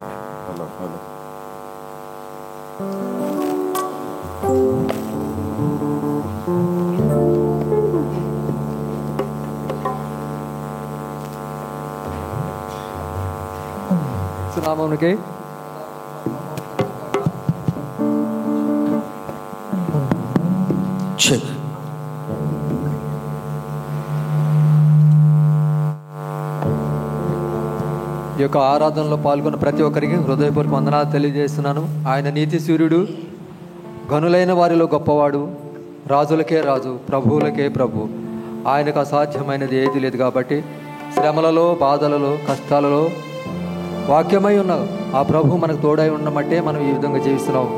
Hello hello నామమునకే check. ఈ యొక్క ఆరాధనలో పాల్గొన్న ప్రతి ఒక్కరికి హృదయపూర్వక వందనాలు తెలియజేస్తున్నాను. ఆయన నీతి సూర్యుడు, గనులైన వారిలో గొప్పవాడు, రాజులకే రాజు, ప్రభువులకే ప్రభు. ఆయనకు అసాధ్యమైనది ఏది లేదు. కాబట్టి శ్రమలలో, బాధలలో, కష్టాలలో వాక్యమై ఉన్న ఆ ప్రభు మనకు తోడై ఉండమంటే మనం ఈ విధంగా జీవిస్తున్నాం.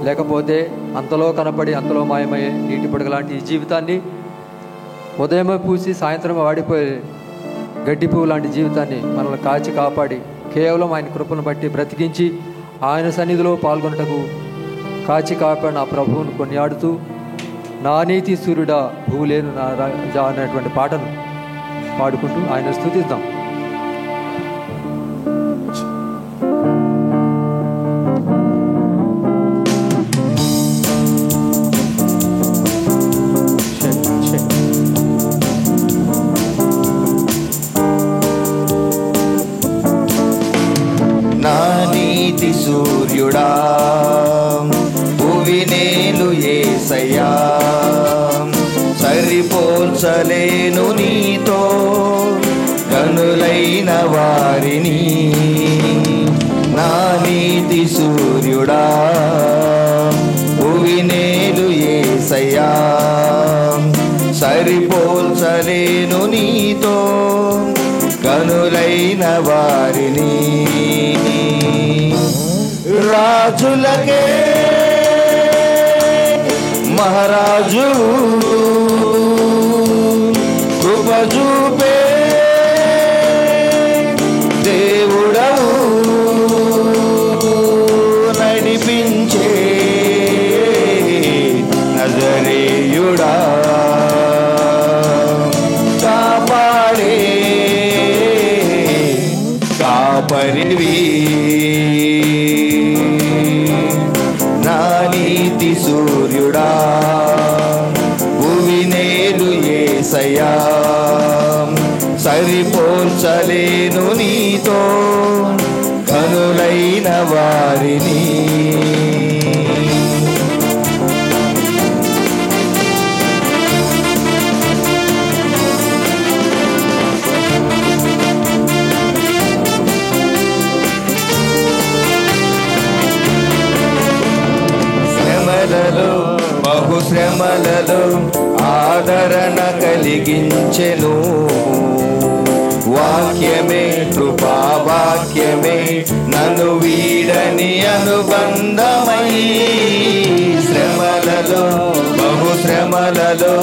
లేకపోతే అంతలో కనపడి అంతలో మాయమయ్యే నీటి పొడుగు లాంటి ఈ జీవితాన్ని, ఉదయమే పూసి సాయంత్రం వాడిపోయే గడ్డి పువ్వు లాంటి జీవితాన్ని మనల్ని కాచి కాపాడి కేవలం ఆయన కృపను బట్టి బ్రతికించి ఆయన సన్నిధిలో పాల్గొనటకు కాచి కాపాడిన ఆ ప్రభువును కొనియాడుతూ నా నీతి సూర్యుడా భూలేను నా రాజా అనేటువంటి పాటను పాడుకుంటూ ఆయన స్తుతిద్దాం. నీతి సూర్యుడా భువినేలు యేసయ్యా, సరిపోల్చలేను నీతో కనులైన వారిని. నా నీతి సూర్యుడా భువినేలు యేసయ్యా, సరిపోల్చలేను నీతో కనులైన వారిని. రాజులకే మహారాజు కృప చూపే దేవుడవు, నడిపించే నజరేయుడా, కాపాడే కాపరివి. నా నీతి సూర్యుడా భువినేలు యేసయ్యా, సరిపోల్చలేను నీతో కనులైన వారిని. బహుశ్రమలలో ఆదరణ కలిగించెను వాక్యమే, కృపావాక్యమే నన్ను వీడని అనుబంధమై. శ్రమలలో బహుశ్రమలలో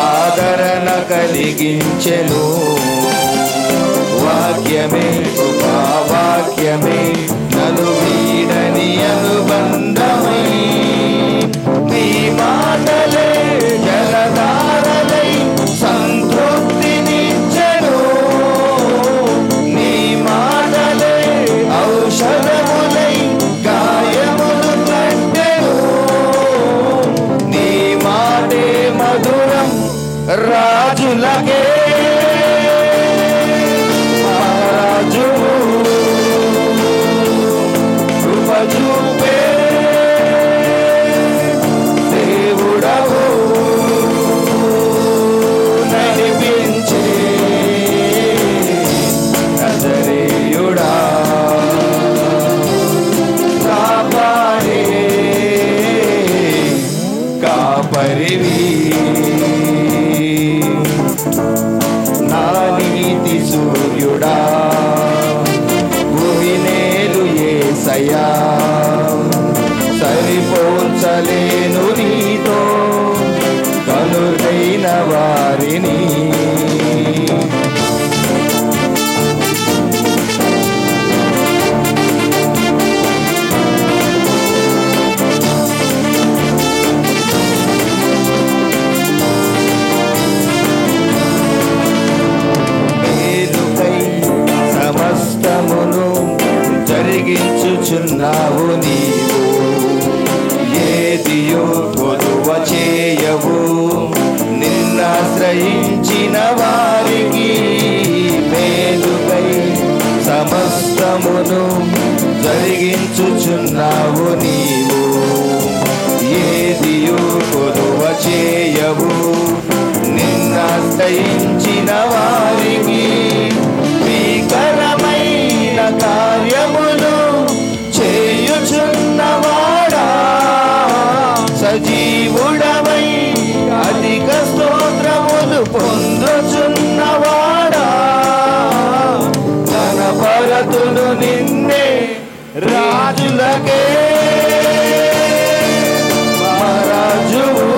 ఆదరణ కలిగించెను వాక్యమే, కృపావాక్యమే నన్ను వీడని అనుబంధమై. నీ మాటలే జలధారలై సంతృప్తినిచ్చెను, నీ మాటలే ఔషధములై గాయములు కట్టెను. నీ మాటే మధురం రాజులకే మహారాజు కృప చూపే దేవుడవు, నడిపించే నజరేయుడా, కాపాడే కాపరివి. నా నీతి సూర్యుడా భువినేలు యేసయ్యా, సరిపోల్చలేను నీతో కనులైన వారిని. మేలుకై సమస్తమును జరిగి జరిగించుచున్నావు నీవు. ఏదియో కొదువ చేయవు, నిన్నాశ్రయించిన వారికి మేలుకై సమస్తమును జరిగించుచున్నావు నీవు. ఏదియో కొదువ చేయవు, నిన్నాశ్రయించిన వారికి భీకరమైన కార్యములు చేయుచున్నవాడా, సజీవుడవై అధిక స్తోత్రములు పొందుచున్నవాడా, కనపరతులు నిన్నే రాజులకే మహారాజువు,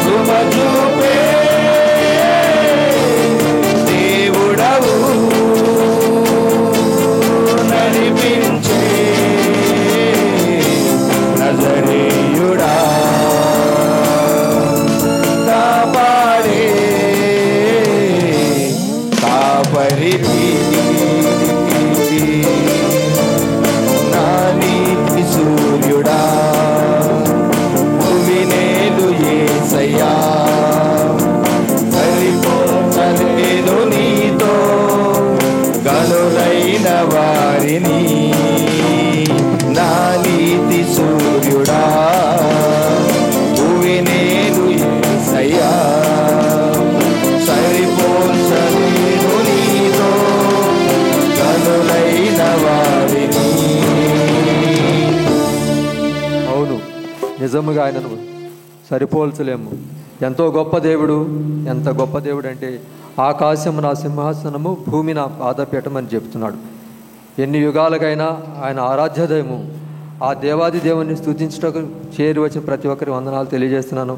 శుభచూపే దేవుడవు, నడిపించే నజరేయుడా, కాపాడే కాపరివి, నా నీతి సూర్యుడా, భువినేలు యేసయ్యా, సరిపోచలేను నీతో గనులైన వారిని. నా నీతి సూర్యుడా, భువినేలు యేసయ్యా, సరిపోచలేను నీతో గనులైన వారిని. అవును, నిజముగా ఆయనను సరిపోల్చలేము. ఎంతో గొప్ప దేవుడు. ఎంత గొప్ప దేవుడు అంటే ఆకాశము నా సింహాసనము, భూమి నా పాదపీఠం అని చెప్తున్నాడు. ఎన్ని యుగాలకైనా ఆయన ఆరాధ్యదయము. ఆ దేవాది దేవుని స్తుతించటకు చేరి వచ్చిన ప్రతి ఒక్కరి వందనాలు తెలియజేస్తున్నాను.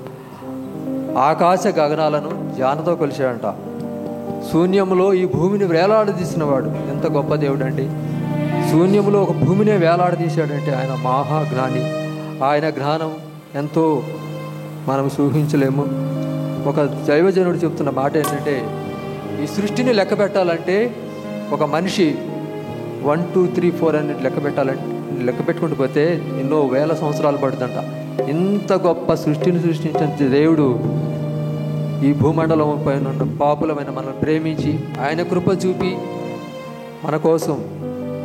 ఆకాశ గగనాలను జ్ఞానతో కొలిచాడంట. శూన్యములో ఈ భూమిని వేలాడదీసినవాడు ఎంత గొప్ప దేవుడు అండి. శూన్యములో ఒక భూమినే వేలాడదీశాడంటే ఆయన మహాజ్ఞాని. ఆయన జ్ఞానం ఎంతో మనం ఊహించలేము. ఒక దైవజనుడు చెప్తున్న మాట ఏంటంటే, ఈ సృష్టిని లెక్క పెట్టాలంటే ఒక మనిషి 1 2 3 4 అని లెక్క పెట్టుకుంటూ పోతే ఎన్నో వేల సంవత్సరాలు పడుతుందంట. ఇంత గొప్ప సృష్టిని సృష్టించిన దేవుడు ఈ భూమండలం పైన ఉన్న పాపులమైన మనల్ని ప్రేమించి ఆయన కృప చూపి మన కోసం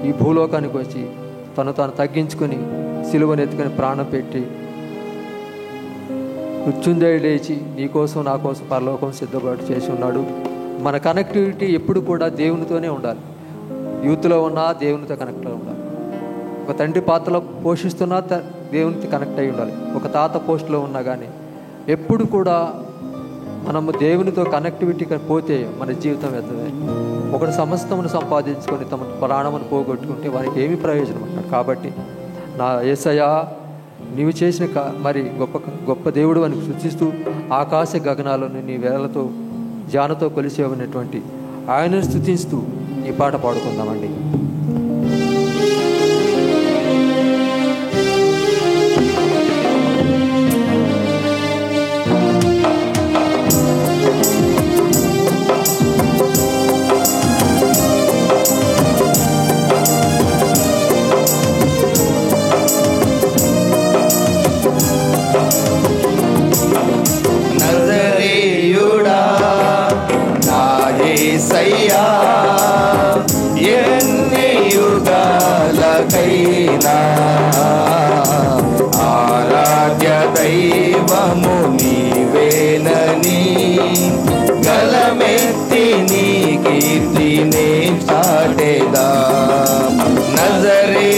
ఈ భూలోకానికి వచ్చి తను తాను తగ్గించుకొని సిలువను ఎత్తుకొని ప్రాణం పెట్టి మృత్యుంజయుడు లేచి నీ కోసం నా కోసం పరలోకం సిద్ధపాటు చేసి ఉన్నాడు. మన కనెక్టివిటీ ఎప్పుడు కూడా దేవునితోనే ఉండాలి. యూత్లో ఉన్నా దేవునితో కనెక్ట్ అయి ఉండాలి. ఒక తండ్రి పాత్రలో పోషిస్తున్నా దేవునితో కనెక్ట్ అయి ఉండాలి. ఒక తాత పోస్ట్లో ఉన్నా కానీ ఎప్పుడు కూడా మనము దేవునితో కనెక్టివిటీ పోతే మన జీవితం వ్యర్థమే. ఒకటి సమస్తమును సంపాదించుకొని తమ ప్రాణమును పోగొట్టుకుంటే వారికి ఏమి ప్రయోజనం అంటాడు. కాబట్టి నా యేసయ్యా, నీవు చేసిన మరి గొప్ప దేవుడు అని సూచిస్తూ ఆకాశ గగనాలను నీ వేలతో జ్ఞానతో కొలిసేవనేటువంటి ఆయనను స్తుతిస్తూ ఈ పాట పాడుకుందామండి. నజరేయుడా, నా యేసయ్యా, ఎన్ని యుగాలకైనా ఆరాధ్య దైవము నీవేనని గలమెత్తి నీ కీర్తినే చాటెదా. నజరే